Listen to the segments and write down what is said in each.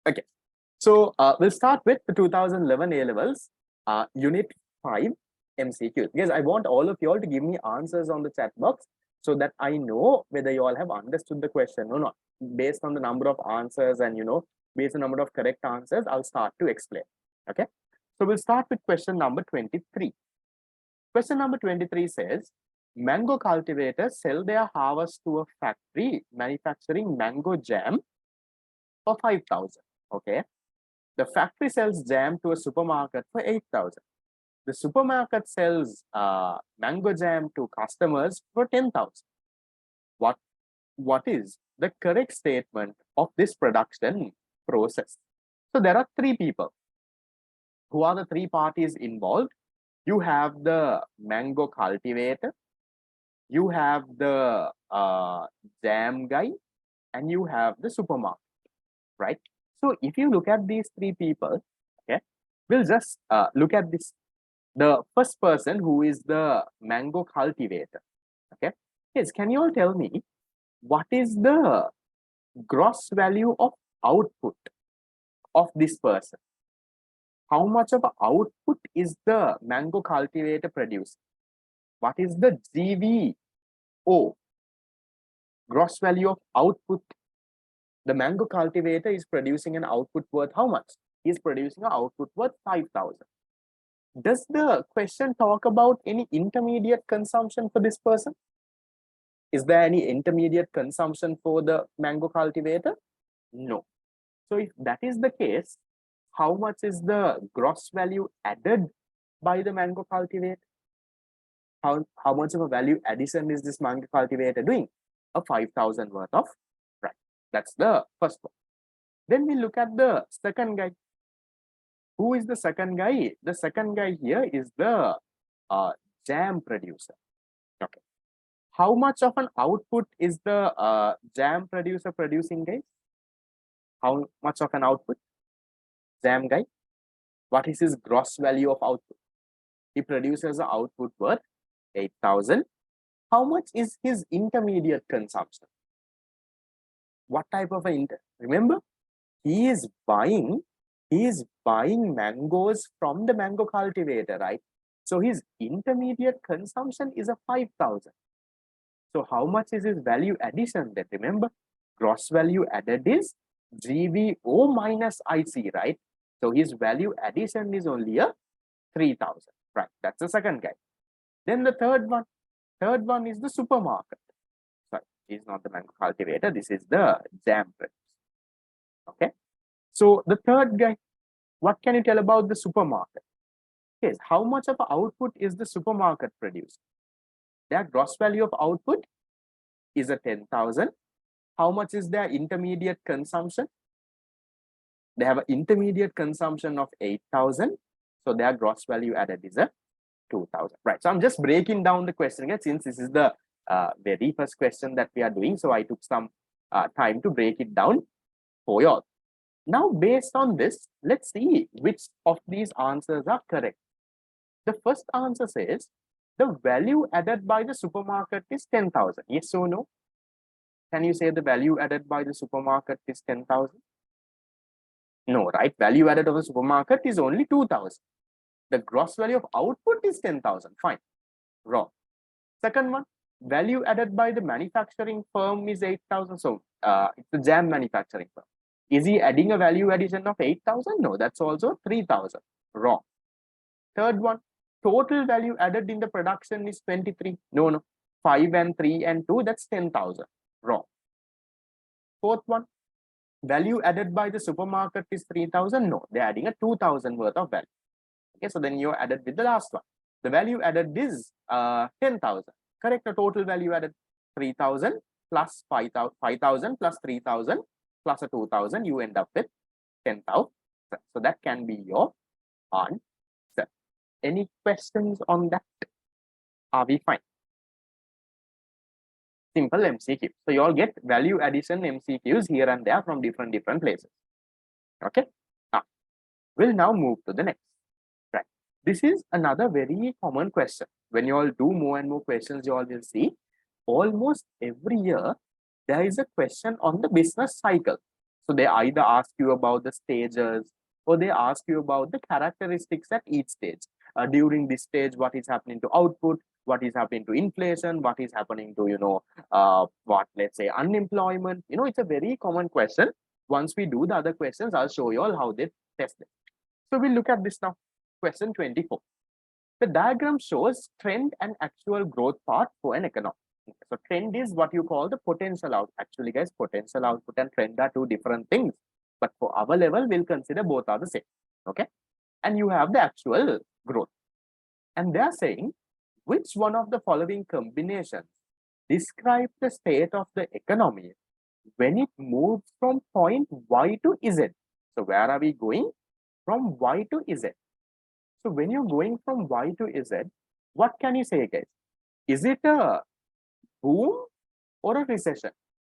Okay. So we'll start with the 2011 A-levels, Unit 5 MCQs. Because I want all of you all to give me answers on the chat box so that I know whether you all have understood the question or not. Based on the number of answers and, based on the number of correct answers, I'll start to explain. Okay. So we'll start with question number 23. Question number 23 says, mango cultivators sell their harvest to a factory manufacturing mango jam for 5,000. Okay. The factory sells jam to a supermarket for 8,000. The supermarket sells mango jam to customers for 10,000. What is the correct statement of this production process? So there are three people. Who are the three parties involved? You have the mango cultivator, you have the jam guy, and you have the supermarket, right? So if you look at these three people, okay, we'll just look at this. The first person, who is the mango cultivator, okay. Yes, can you all tell me what is the gross value of output of this person? How much of output is the mango cultivator producing? What is the GVO, gross value of output? The mango cultivator is producing an output worth how much? He is producing an output worth 5,000. Does the question talk about any intermediate consumption for this person? Is there any intermediate consumption for the mango cultivator? No. So if that is the case, how much is the gross value added by the mango cultivator? How much of a value addition is this mango cultivator doing? A 5,000 worth of price. That's the first one. Then we look at the second guy. Who is the second guy? The second guy here is the jam producer. Okay. How much of an output is the jam producer producing, guys? How much of an output? Jam guy. What is his gross value of output? He produces an output worth 8,000. How much is his intermediate consumption? What type of remember, he is buying mangoes from the mango cultivator, right? So his intermediate consumption is a 5,000. So how much is his value addition then? Remember, gross value added is GVO minus IC, right? So his value addition is only a 3,000, right? That's the second guy. Then the third one is the supermarket. Sorry, it's not the mango cultivator. This is the jam producer. Okay. So the third guy, what can you tell about the supermarket? Yes, how much of output is the supermarket producing? Their gross value of output is a 10,000. How much is their intermediate consumption? They have an intermediate consumption of 8,000. So their gross value added is a 2,000. Right. So I'm just breaking down the question again, since this is the very first question that we are doing. So I took some time to break it down for you all. Now, based on this, let's see which of these answers are correct. The first answer says the value added by the supermarket is 10,000. Yes or no? Can you say the value added by the supermarket is 10,000? No, right? Value added of the supermarket is only 2,000. The gross value of output is 10,000. Fine. Wrong. Second one, value added by the manufacturing firm is 8,000. So it's the jam manufacturing firm. Is he adding a value addition of 8,000? No, that's also 3,000. Wrong. Third one, total value added in the production is 23. No. 5 and 3 and 2, that's 10,000. Wrong. Fourth one, value added by the supermarket is 3,000. No, they're adding a 2,000 worth of value. Okay, so then you're added with the last one. The value added is 10,000. Correct. The total value added 3,000 plus 5,000 plus 3,000 plus a 2,000. You end up with 10,000. So that can be your answer. Any questions on that? Are we fine? Simple MCQ. So you all get value addition MCQs here and there from different places. Okay. We'll now move to the next. Right. This is another very common question. When you all do more and more questions, you all will see almost every year there is a question on the business cycle. So they either ask you about the stages or they ask you about the characteristics at each stage. During this stage, what is happening to output, what is happening to inflation, what is happening to, what, let's say, unemployment. It's a very common question. Once we do the other questions, I'll show you all how they test them. So we'll look at this now. Question 24. The diagram shows trend and actual growth path for an economy. So trend is what you call the potential out. Actually, guys, potential output and trend are two different things. But for our level, we'll consider both are the same. Okay. And you have the actual growth. And they're saying which one of the following combinations describe the state of the economy when it moves from point Y to Z. So where are we going? From Y to Z. So when you're going from Y to Z, what can you say, guys? Is it a boom or a recession?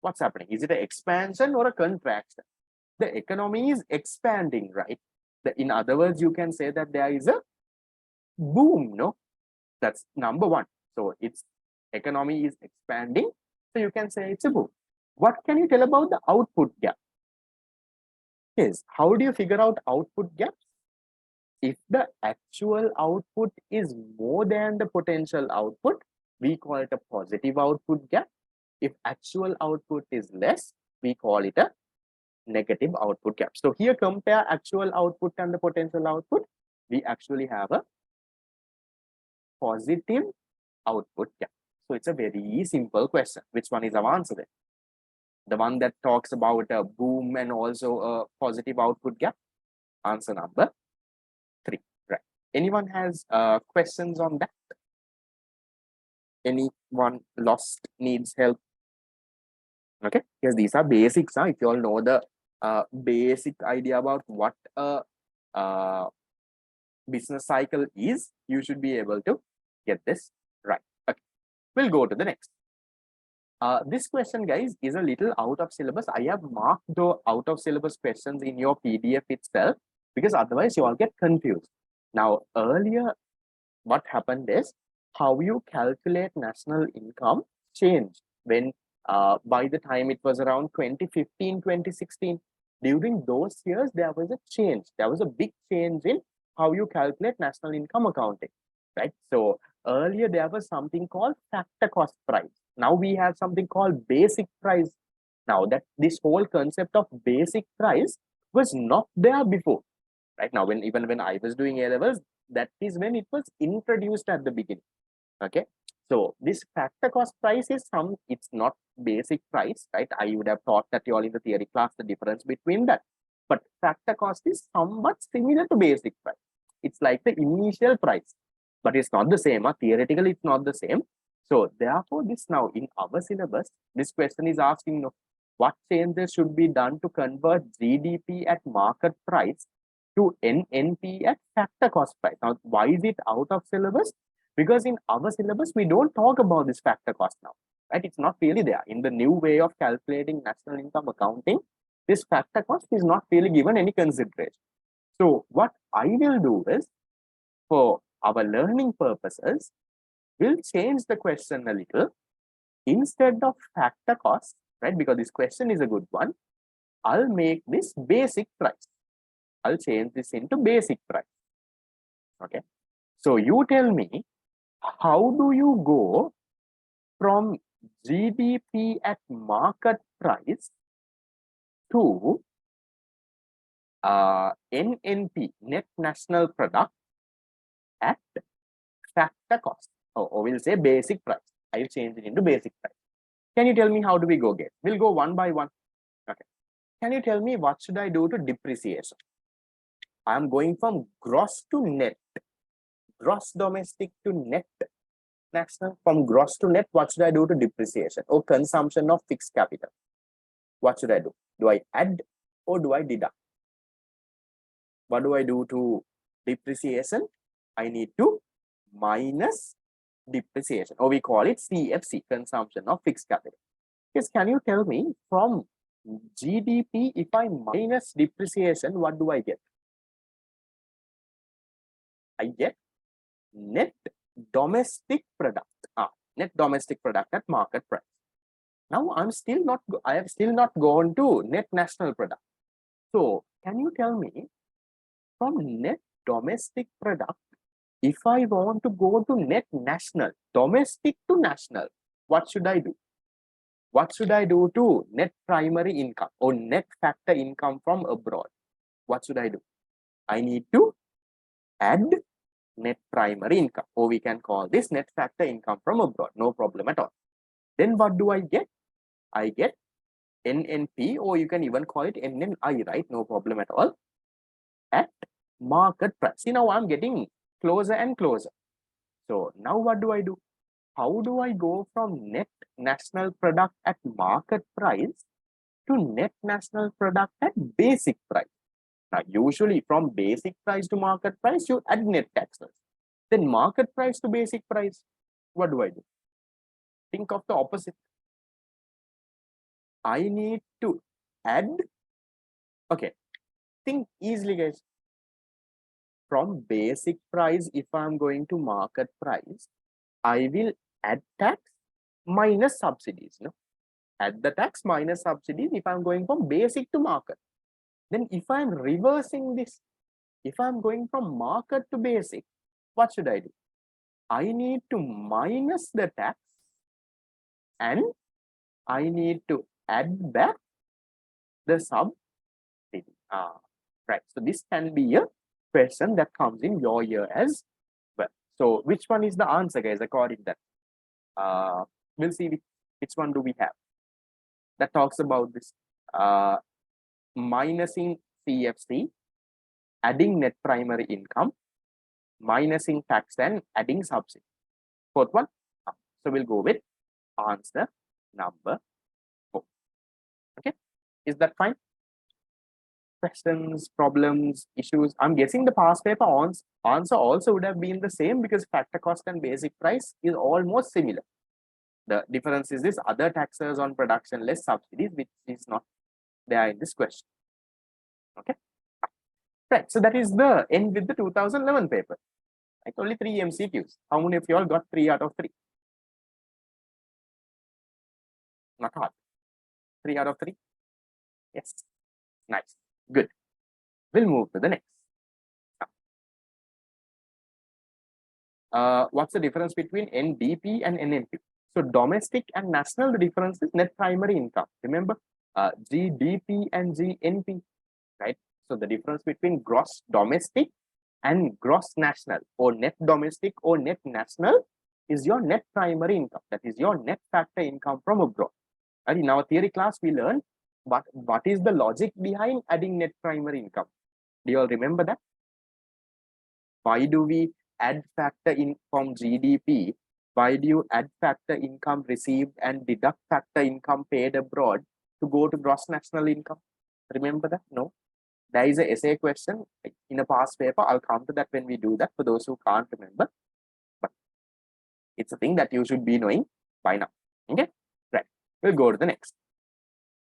What's happening? Is it an expansion or a contraction? The economy is expanding, right? In other words, you can say that there is a boom, no? That's number one. So its economy is expanding. So you can say it's a boom. What can you tell about the output gap? Yes. How do you figure out output gaps? If the actual output is more than the potential output, we call it a positive output gap. If actual output is less, we call it a negative output gap. So here compare actual output and the potential output. We actually have a positive output gap. So it's a very simple question. Which one is our answer then? The one that talks about a boom and also a positive output gap? Answer number 3. Right. Anyone has questions on that? Anyone lost, needs help? Okay, because these are basics. If you all know the basic idea about what a business cycle is, you should be able to get this right. Okay, we'll go to the next. This question, guys, is a little out of syllabus. I have marked the out of syllabus questions in your PDF itself because otherwise you all get confused. Now, earlier, what happened is how you calculate national income changed when by the time it was around 2015, 2016. During those years, there was a change. There was a big change in how you calculate national income accounting, right? So earlier, there was something called factor cost price. Now we have something called basic price. Now that this whole concept of basic price was not there before, right? Now, even when I was doing A levels, that is when it was introduced at the beginning. Okay, so this factor cost price is it's not basic price, right? I would have taught that you all in the theory class the difference between that. But factor cost is somewhat similar to basic price. It's like the initial price, but it's not the same. Theoretically, it's not the same. So therefore, this now in our syllabus, this question is asking, what changes should be done to convert GDP at market price to NNP at factor cost price? Now, why is it out of syllabus? Because in our syllabus, we don't talk about this factor cost now, right? It's not really there. In the new way of calculating national income accounting, this factor cost is not really given any consideration. So what I will do is, for our learning purposes, we'll change the question a little. Instead of factor cost, right? Because this question is a good one, I'll make this basic price. I'll change this into basic price. Okay. So you tell me, how do you go from GDP at market price to NNP, net national product, at factor cost? Or we'll say basic price. I'll change it into basic price. Can you tell me how do we go get? We'll go one by one. Okay. Can you tell me what should I do to depreciation? I'm going from gross to net. Gross domestic to net national. From gross to net, what should I do to depreciation or consumption of fixed capital? What should I do? Do I add or do I deduct? What do I do to depreciation? I need to minus depreciation, or we call it CFC, consumption of fixed capital. Yes, can you tell me from GDP, if I minus depreciation, what do I get? I get net domestic product. Net domestic product at market price. Now I have still not gone to net national product. So can you tell me, from net domestic product, if I want to go to net national, domestic to national, what should I do? What should I do to net primary income or net factor income from abroad? What should I do? I need to add net primary income, or we can call this net factor income from abroad, no problem at all. Then what do I get? I get NNP, or you can even call it NNI, right? No problem at all, at market price. See, now I'm getting closer and closer. So now what do I do? How do I go from net national product at market price to net national product at basic price? Now, usually from basic price to market price, you add net taxes. Then market price to basic price, what do I do? Think of the opposite. I need to add, okay, think easily, guys. From basic price, if I'm going to market price, I will add tax minus subsidies, no? Add the tax minus subsidies if I'm going from basic to market. Then if I'm reversing this, if I'm going from market to basic, what should I do? I need to minus the tax and I need to add back the subsidy. Right. So this can be a question that comes in your year as well. So which one is the answer, guys, according to that? We'll see which one do we have that talks about this minusing CFC, adding net primary income, minusing tax and adding subsidy. Fourth one. So we'll go with answer number 4. Okay, is that fine? Questions, problems, issues? I'm guessing the past paper answer also would have been the same, because factor cost and basic price is almost similar. The difference is this: other taxes on production less subsidies, which is not there in this question. Okay, right. So that is the end with the 2011 paper. Right? Only 3 MCQs. How many of you all got 3 out of 3? Not hard. 3 out of 3. Yes. Nice. Good. We'll move to the next. What's the difference between NDP and NNP? So domestic and national, the difference is net primary income. Remember, GDP and GNP, right? So the difference between gross domestic and gross national, or net domestic or net national, is your net primary income. That is your net factor income from abroad. And in our theory class, we learned what is the logic behind adding net primary income. Do you all remember that? Why do we add factor in from GDP? Why do you add factor income received and deduct factor income paid abroad to go to gross national income? Remember that? No. There is an essay question in a past paper. I'll come to that when we do that, for those who can't remember. But it's a thing that you should be knowing by now. Okay, right. We'll go to the next.